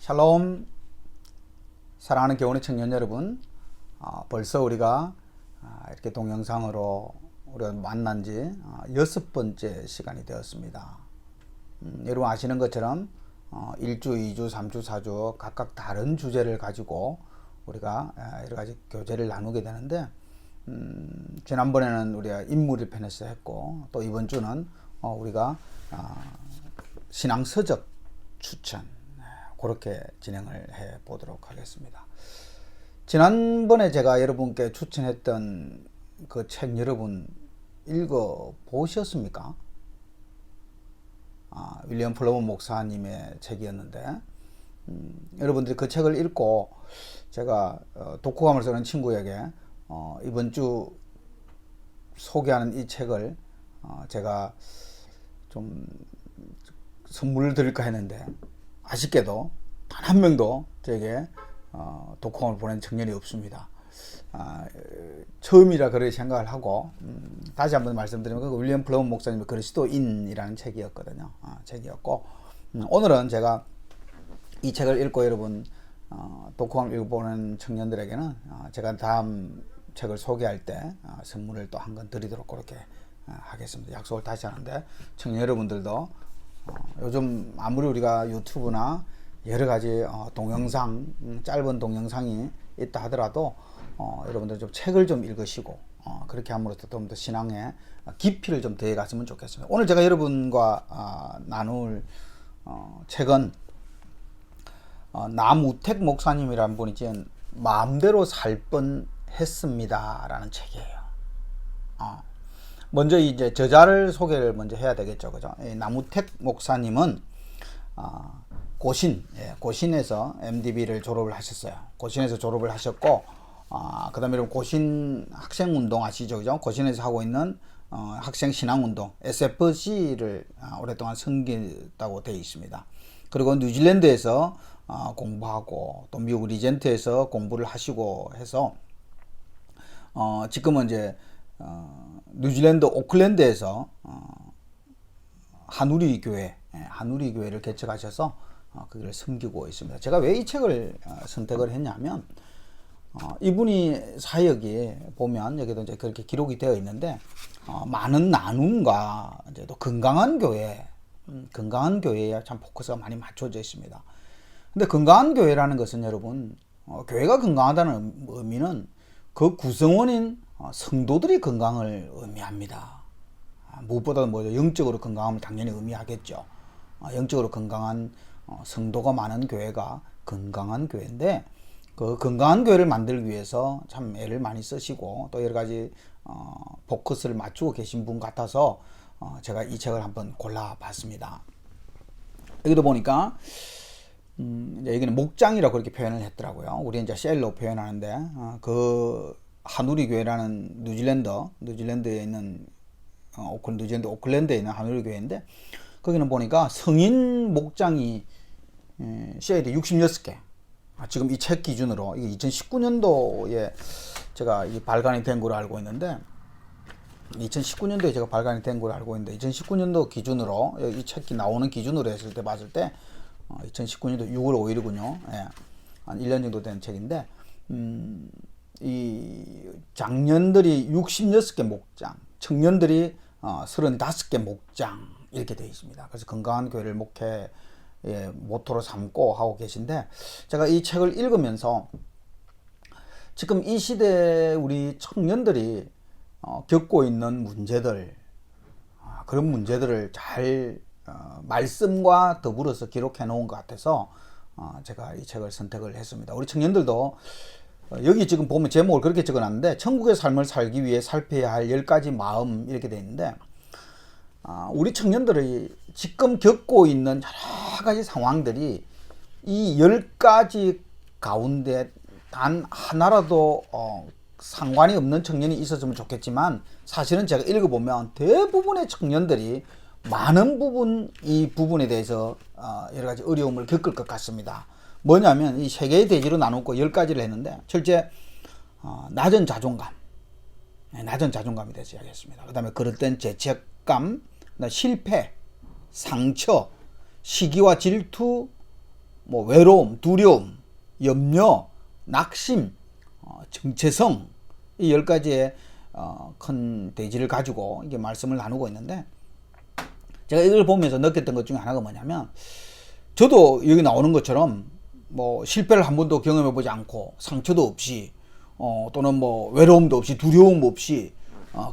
샬롬. 사랑하는 교훈의 청년 여러분, 벌써 우리가 이렇게 동영상으로 우리가 만난 지 6번째 시간이 되었습니다. 여러분 아시는 것처럼 1주, 2주, 3주, 4주 각각 다른 주제를 가지고 우리가 여러 가지 교제를 나누게 되는데, 지난번에는 우리가 인물의 편에서 했고, 또 이번 주는 우리가 신앙서적 추천, 그렇게 진행을 해 보도록 하겠습니다. 지난번에 제가 여러분께 추천했던 그 책 여러분 읽어 보셨습니까? 윌리엄 플러머 목사님의 책이었는데, 여러분들이 그 책을 읽고 제가 독후감을 쓰는 친구에게 이번 주 소개하는 이 책을 제가 좀 선물을 드릴까 했는데, 아쉽게도 단 한 명도 저에게 독후감을 보낸 청년이 없습니다. 처음이라 그렇게 생각을 하고, 다시 한번 말씀드리면 그 윌리엄 플러머 목사님의 그리스도인이라는 책이었거든요. 책이었고, 오늘은 제가 이 책을 읽고 여러분 독후감을 읽어보는 청년들에게는 제가 다음 책을 소개할 때 선물을 또 한 건 드리도록 그렇게 하겠습니다. 약속을 다시 하는데, 청년 여러분들도 요즘 아무리 우리가 유튜브나 여러 가지 동영상, 짧은 동영상이 있다 하더라도 여러분들 좀 책을 좀 읽으시고 그렇게 함으로써 좀 더 신앙의 깊이를 좀 더해 갔으면 좋겠습니다. 오늘 제가 여러분과 나눌 책은 남우택 목사님이라는 분이 지은 마음대로 살 뻔했습니다 라는 책이에요. 먼저 이제 저자를 소개를 먼저 해야 되겠죠, 그죠? 남우택 목사님은 고신에서 MDB를 졸업을 하셨어요. 고신에서 졸업을 하셨고, 그 다음에 고신 학생운동 아시죠, 그죠? 고신에서 하고 있는 학생 신앙운동 SFC를 오랫동안 섬겼다고 되어 있습니다. 그리고 뉴질랜드에서 공부하고, 또 미국 리젠트에서 공부를 하시고 해서 지금은 이제 뉴질랜드 오클랜드에서 한우리 교회를 개척하셔서 그걸 섬기고 있습니다. 제가 왜 이 책을 선택을 했냐면, 이분이 사역이 보면 여기도 이제 그렇게 기록이 되어 있는데, 많은 나눔과 이제 또 건강한 교회에 참 포커스가 많이 맞춰져 있습니다. 근데 건강한 교회라는 것은 여러분, 교회가 건강하다는 의미는 그 구성원인 성도들이 건강을 의미합니다. 무엇보다 영적으로 건강함을 당연히 의미하겠죠. 영적으로 건강한 성도가 많은 교회가 건강한 교회인데, 그 건강한 교회를 만들기 위해서 참 애를 많이 쓰시고 또 여러 가지 포커스를 맞추고 계신 분 같아서 제가 이 책을 한번 골라봤습니다. 여기도 보니까 여기는 목장이라고 그렇게 표현을 했더라고요. 우리 이제 셀로 표현하는데, 그 한우리 교회라는 뉴질랜드에 있는 뉴질랜드 오클랜드에 있는 한우리 교회인데, 거기는 보니까 성인 목장이 셀이 66개. 지금 이 책 기준으로 이게 2019년도에 제가 발간이 된 걸로 알고 있는데, 2019년도에 제가 발간이 된 걸로 알고 있는데, 2019년도 기준으로 이 책이 나오는 기준으로 했을 때 봤을 때 2019년도 6월 5일이군요. 예, 한 1년 정도 된 책인데, 이 장년들이 66개 목장, 청년들이 35개 목장 이렇게 되어 있습니다. 그래서 건강한 교회를 모토로 삼고 하고 계신데, 제가 이 책을 읽으면서 지금 이 시대 우리 청년들이 겪고 있는 문제들, 그런 문제들을 잘 말씀과 더불어서 기록해 놓은 것 같아서 제가 이 책을 선택을 했습니다. 우리 청년들도 여기 지금 보면 제목을 그렇게 적어놨는데, 천국의 삶을 살기 위해 살펴야 할 10가지 마음 이렇게 되어 있는데, 우리 청년들이 지금 겪고 있는 여러 가지 상황들이 이 10가지 가운데 단 하나라도 상관이 없는 청년이 있었으면 좋겠지만, 사실은 제가 읽어보면 대부분의 청년들이 많은 부분, 이 부분에 대해서 여러 가지 어려움을 겪을 것 같습니다. 뭐냐면 이 세 개의 대지로 나누고 10가지를 했는데, 첫째 낮은 자존감에 대해서 이야기했습니다. 그 다음에 그릇된 죄책감, 실패, 상처, 시기와 질투, 뭐 외로움, 두려움, 염려, 낙심, 정체성, 이 10가지의 큰 대지를 가지고 이게 말씀을 나누고 있는데, 제가 이걸 보면서 느꼈던 것 중에 하나가 뭐냐면, 저도 여기 나오는 것처럼 뭐 실패를 한 번도 경험해 보지 않고 상처도 없이 또는 뭐 외로움도 없이 두려움 없이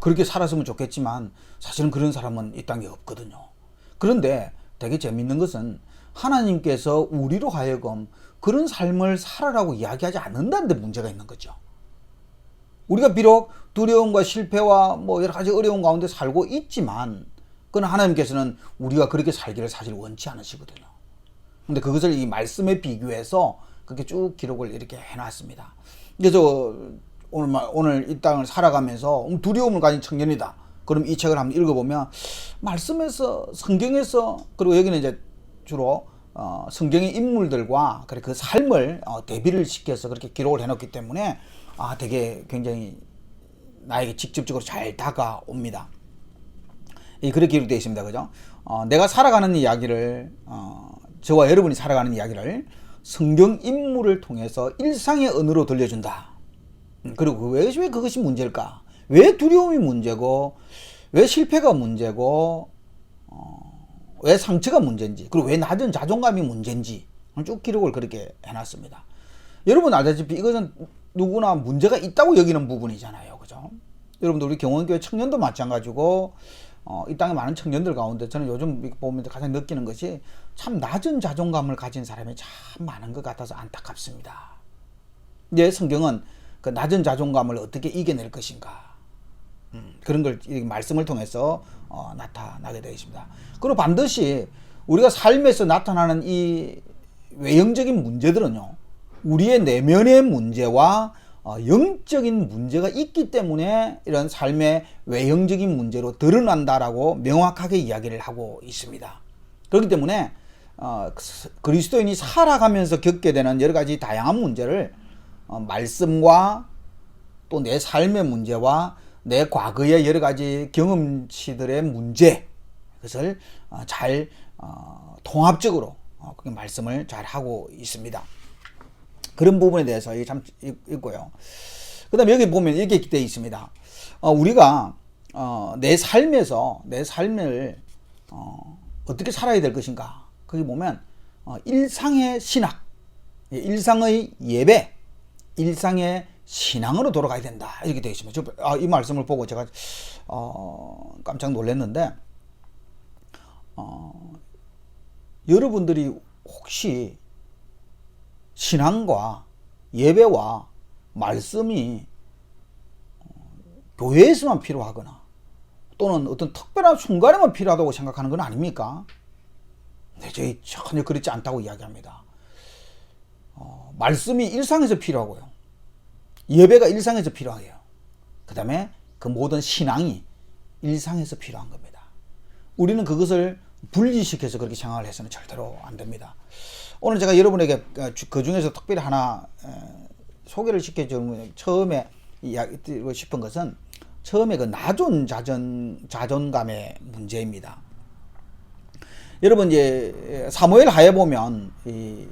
그렇게 살았으면 좋겠지만, 사실은 그런 사람은 이 땅에 없거든요. 그런데 되게 재밌는 것은 하나님께서 우리로 하여금 그런 삶을 살아라고 이야기하지 않는다는 데 문제가 있는 거죠. 우리가 비록 두려움과 실패와 뭐 여러 가지 어려운 가운데 살고 있지만, 그건 하나님께서는 우리가 그렇게 살기를 사실 원치 않으시거든요. 근데 그것을 이 말씀에 비교해서 그렇게 쭉 기록을 이렇게 해놨습니다. 그래서 오늘 이 땅을 살아가면서 두려움을 가진 청년이다. 그럼 이 책을 한번 읽어보면 말씀에서, 성경에서, 그리고 여기는 이제 주로 성경의 인물들과 그 삶을 대비를 시켜서 그렇게 기록을 해놓기 때문에 되게 굉장히 나에게 직접적으로 잘 다가옵니다. 그렇게 기록되어 있습니다. 그죠? 내가 살아가는 이야기를, 저와 여러분이 살아가는 이야기를 성경 인물을 통해서 일상의 언어로 들려준다. 그리고 왜 그것이 문제일까? 왜 두려움이 문제고, 왜 실패가 문제고, 왜 상처가 문제인지, 그리고 왜 낮은 자존감이 문제인지 쭉 기록을 그렇게 해놨습니다. 여러분 알다시피 이것은 누구나 문제가 있다고 여기는 부분이잖아요. 그죠? 여러분들 우리 경원교회 청년도 마찬가지고, 이 땅에 많은 청년들 가운데 저는 요즘 보면서 가장 느끼는 것이 참 낮은 자존감을 가진 사람이 참 많은 것 같아서 안타깝습니다. 이제 성경은 그 낮은 자존감을 어떻게 이겨낼 것인가, 그런 걸 말씀을 통해서 나타나게 되어 있습니다. 그리고 반드시 우리가 삶에서 나타나는 이 외형적인 문제들은요, 우리의 내면의 문제와 영적인 문제가 있기 때문에 이런 삶의 외형적인 문제로 드러난다라고 명확하게 이야기를 하고 있습니다. 그렇기 때문에 그리스도인이 살아가면서 겪게 되는 여러 가지 다양한 문제를 말씀과 또 내 삶의 문제와 내 과거의 여러 가지 경험치들의 문제, 그것을 잘 통합적으로 말씀을 잘 하고 있습니다. 그런 부분에 대해서 참 있고요. 그 다음에 여기 보면 이렇게 되어 있습니다. 우리가 내 삶을 어떻게 살아야 될 것인가. 거기 보면 일상의 신학, 일상의 예배, 일상의 신앙으로 돌아가야 된다. 이렇게 되어 있습니다. 이 말씀을 보고 제가 깜짝 놀랐는데, 여러분들이 혹시 신앙과 예배와 말씀이 교회에서만 필요하거나 또는 어떤 특별한 순간에만 필요하다고 생각하는 건 아닙니까? 네, 저희 전혀 그렇지 않다고 이야기합니다. 말씀이 일상에서 필요하고요, 예배가 일상에서 필요해요. 그 다음에 그 모든 신앙이 일상에서 필요한 겁니다. 우리는 그것을 분리시켜서 그렇게 생각을 해서는 절대로 안 됩니다. 오늘 제가 여러분에게 그 중에서 특별히 하나 소개를 시켜주는, 처음에 이야기 드리고 싶은 것은 처음에 그 낮은 자존감의 문제입니다. 여러분 이제 사무엘 하에 보면 이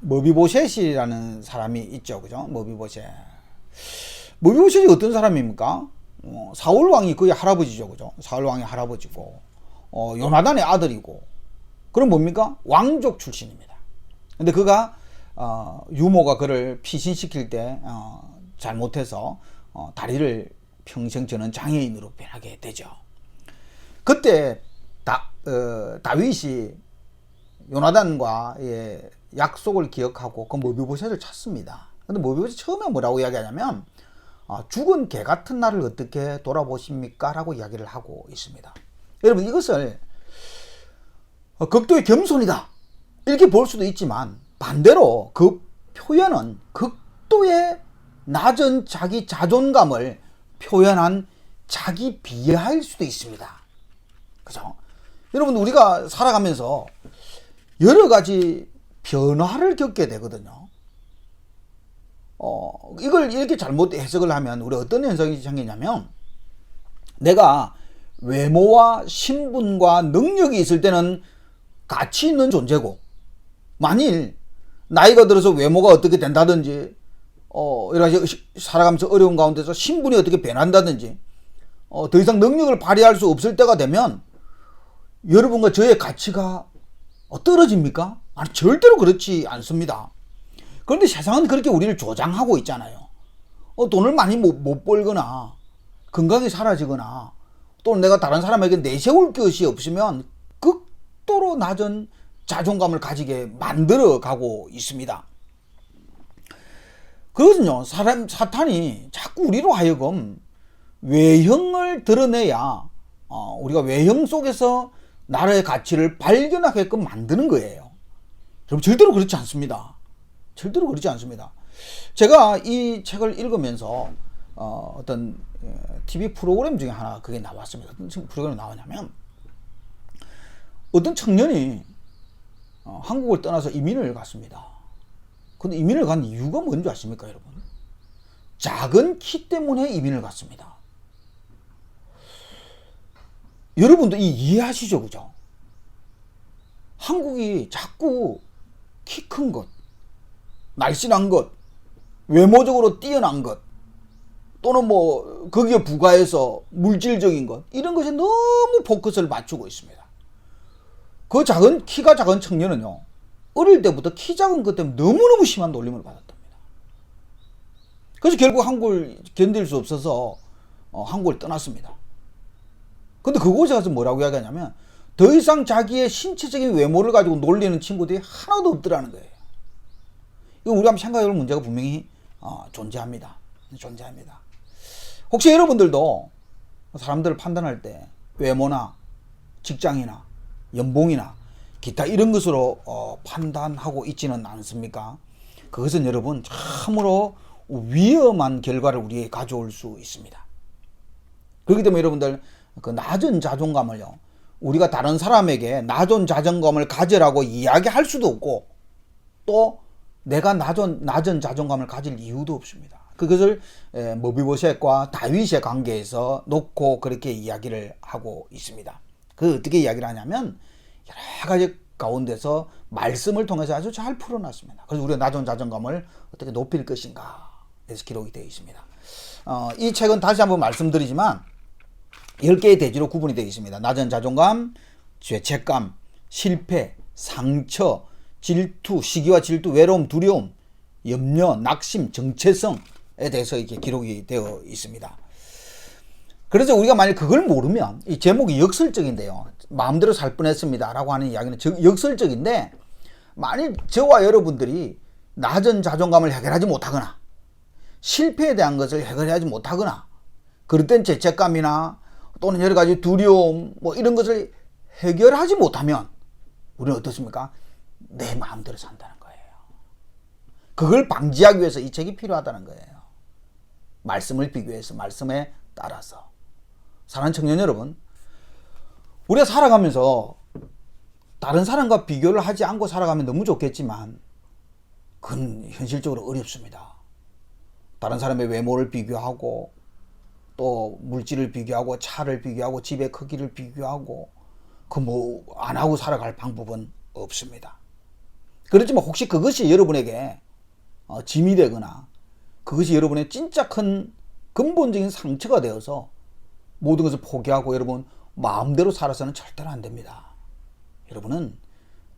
머비보셋이라는 사람이 있죠. 그죠? 머비보셋이 어떤 사람입니까? 사울 왕이 그의 할아버지죠. 그죠? 사울 왕의 할아버지고, 요나단의 아들이고, 그럼 뭡니까? 왕족 출신입니다. 근데 그가 유모가 그를 피신시킬 때 잘못해서 다리를 평생 저는 장애인으로 변하게 되죠. 그때 다윗이 요나단과 약속을 기억하고 그 머비보셋을 찾습니다. 근데 머비보셋이 처음에 뭐라고 이야기하냐면 죽은 개 같은 나를 어떻게 돌아보십니까? 라고 이야기를 하고 있습니다. 여러분 이것을 극도의 겸손이다 이렇게 볼 수도 있지만, 반대로 그 표현은 극도의 낮은 자기 자존감을 표현한 자기 비하일 수도 있습니다. 그죠? 여러분 우리가 살아가면서 여러 가지 변화를 겪게 되거든요. 이걸 이렇게 잘못 해석을 하면 우리 어떤 현상이 생기냐면, 내가 외모와 신분과 능력이 있을 때는 가치 있는 존재고, 만일 나이가 들어서 외모가 어떻게 된다든지 여러 가지 살아가면서 어려운 가운데서 신분이 어떻게 변한다든지 더 이상 능력을 발휘할 수 없을 때가 되면 여러분과 저의 가치가 떨어집니까? 아니, 절대로 그렇지 않습니다. 그런데 세상은 그렇게 우리를 조장하고 있잖아요. 돈을 많이 못 벌거나 건강이 사라지거나 또는 내가 다른 사람에게 내세울 것이 없으면 극도로 낮은 자존감을 가지게 만들어 가고 있습니다. 그거든요. 사탄이 자꾸 우리로 하여금 외형을 드러내야 우리가 외형 속에서 나라의 가치를 발견하게끔 만드는 거예요. 여러분, 절대로 그렇지 않습니다. 절대로 그렇지 않습니다. 제가 이 책을 읽으면서 어떤 TV 프로그램 중에 하나 그게 나왔습니다. 어떤 프로그램이 나왔냐면 어떤 청년이 한국을 떠나서 이민을 갔습니다. 근데 이민을 간 이유가 뭔지 아십니까, 여러분? 작은 키 때문에 이민을 갔습니다. 여러분도 이해하시죠, 그죠? 한국이 자꾸 키 큰 것, 날씬한 것, 외모적으로 뛰어난 것, 또는 뭐 거기에 부가해서 물질적인 것, 이런 것에 너무 포커스를 맞추고 있습니다. 그 키가 작은 청년은요, 어릴 때부터 키 작은 것 때문에 너무너무 심한 놀림을 받았답니다. 그래서 결국 한국을 견딜 수 없어서 한국을 떠났습니다. 근데 그곳에 가서 뭐라고 이야기하냐면 더 이상 자기의 신체적인 외모를 가지고 놀리는 친구들이 하나도 없더라는 거예요. 이거 우리 한번 생각해볼 문제가 분명히 존재합니다. 혹시 여러분들도 사람들을 판단할 때 외모나 직장이나 연봉이나 기타 이런 것으로 판단하고 있지는 않습니까? 그것은 여러분 참으로 위험한 결과를 우리에게 가져올 수 있습니다. 그렇기 때문에 여러분들 그 낮은 자존감을요, 우리가 다른 사람에게 낮은 자존감을 가지라고 이야기할 수도 없고 또 내가 낮은 자존감을 가질 이유도 없습니다. 그것을 머비보셋과 다윗의 관계에서 놓고 그렇게 이야기를 하고 있습니다. 그 어떻게 이야기를 하냐면 여러 가지 가운데서 말씀을 통해서 아주 잘 풀어놨습니다. 그래서 우리가 낮은 자존감을 어떻게 높일 것인가 에서 기록이 되어 있습니다. 이 책은 다시 한번 말씀드리지만 10개의 대지로 구분이 되어 있습니다. 낮은 자존감, 죄책감, 실패, 상처, 질투, 시기와 질투, 외로움, 두려움, 염려, 낙심, 정체성에 대해서 이렇게 기록이 되어 있습니다. 그래서 우리가 만약 그걸 모르면, 이 제목이 역설적인데요, 마음대로 살 뻔했습니다 라고 하는 이야기는 역설적인데, 만일 저와 여러분들이 낮은 자존감을 해결하지 못하거나 실패에 대한 것을 해결하지 못하거나 그럴 땐 죄책감이나 또는 여러 가지 두려움 뭐 이런 것을 해결하지 못하면 우리는 어떻습니까? 내 마음대로 산다는 거예요. 그걸 방지하기 위해서 이 책이 필요하다는 거예요. 말씀을 비교해서, 말씀에 따라서. 사랑하는 청년 여러분, 우리가 살아가면서 다른 사람과 비교를 하지 않고 살아가면 너무 좋겠지만 그건 현실적으로 어렵습니다. 다른 사람의 외모를 비교하고 또 물질을 비교하고 차를 비교하고 집의 크기를 비교하고 그 뭐 안 하고 살아갈 방법은 없습니다. 그렇지만 혹시 그것이 여러분에게 짐이 되거나 그것이 여러분의 진짜 큰 근본적인 상처가 되어서 모든 것을 포기하고 여러분 마음대로 살아서는 절대로 안 됩니다. 여러분은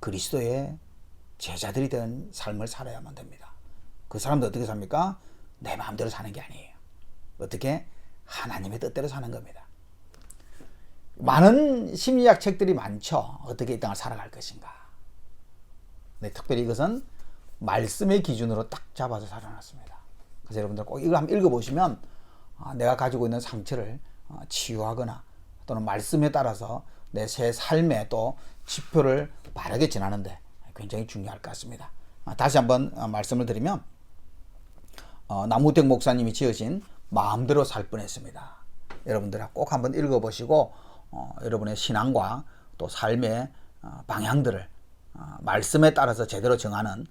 그리스도의 제자들이 된 삶을 살아야만 됩니다. 그 사람들 어떻게 삽니까? 내 마음대로 사는 게 아니에요. 어떻게? 하나님의 뜻대로 사는 겁니다. 많은 심리학 책들이 많죠. 어떻게 이 땅을 살아갈 것인가. 네, 특별히 이것은 말씀의 기준으로 딱 잡아서 살아놨습니다. 그래서 여러분들 꼭 이거 한번 읽어보시면 내가 가지고 있는 상처를 치유하거나 또는 말씀에 따라서 내 새 삶의 또 지표를 바르게 지나는데 굉장히 중요할 것 같습니다. 다시 한번 말씀을 드리면 나무택 목사님이 지으신 마음대로 살 뻔했습니다. 여러분들 꼭 한번 읽어보시고 여러분의 신앙과 또 삶의 방향들을 말씀에 따라서 제대로 정하는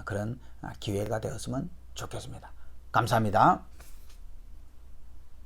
그런 기회가 되었으면 좋겠습니다. 감사합니다.